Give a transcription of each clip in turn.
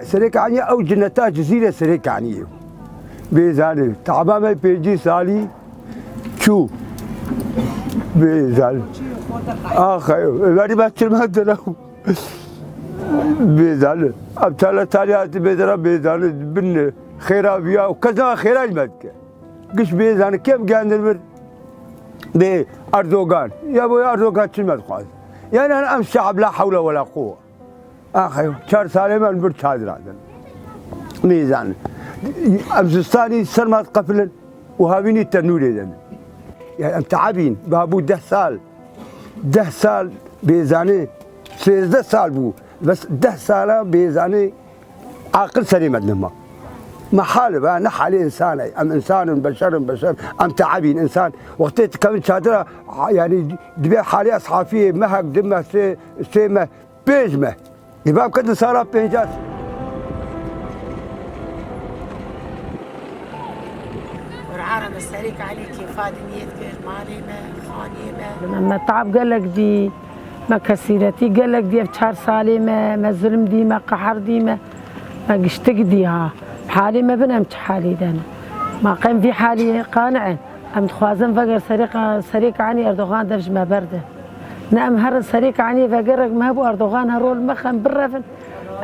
سريك عني أو جنتا جزيرة سريك عني بيزاني تعبان بيجي سالي شو بيزاني خير بعد ما تلمت له بيزاني أبتلا تاليات بيزاني بيزاني بن خيرا بيا وكذا خيرا المدك قش بيزاني كيف قاعد نمر بأردوغان يا أبو أردوغان تلمت خالص يعني أنا أمس شعب لا حول ولا قوة خير شهر سالم أنبر شادر هذا ميزان أمزستاني سلمات قفلا وهابيني التنوري ذن يعني أنت عابين بابو 10 سال بيزاني 13 سال بو بس 10 سال بيزاني عاقل سليم لما ما حالب أنا حالي إنسان أم إنسان بشر أم تعبين إنسان وقتت كم شادرة يعني دبي حالي أصحابي مهك دمه سيمه بيجمه يبقى كده صار بيجات ورعارة مسالك عليك فادي نيتك مالي ما خاني ما لما تعب قال لك دي ما كسيرتي قال لك دي 4 سالي ما ظلم دي ما قحر دي ما قشتك ديها حالي ما بنمت حالي دانا ما قيم في حالي قانع أم خوازن فقر سريق عني أردوغان دفج ما برده نعم هر سريق عني فقر ما هو أردوغان هرول مخم برفن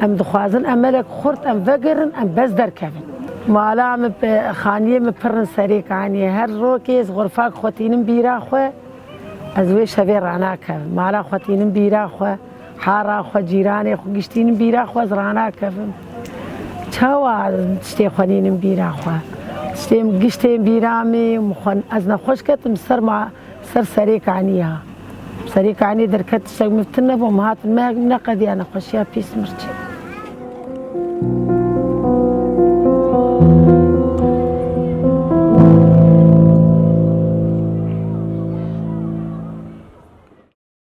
أم دخوازن أم ملك خرط أم فقر أم بس در كفن مالا أم خانية مبرن سريق عني هر روكيز غرفاك خوتين بيرا خو أزوي شبير رانا كفن مالا خوتين بيرا خو حارا خو جيراني خو قشتين بيرا خو زرانا كفن چاوا تشتي خونين بيرا خو تشتي قشتين بيرامي مخن أزنا خوش كتم سر سريق عنيها سريق عني دركت تشتغل مفتنة ومهات ما نقدي أنا خوشيا بيس مرتي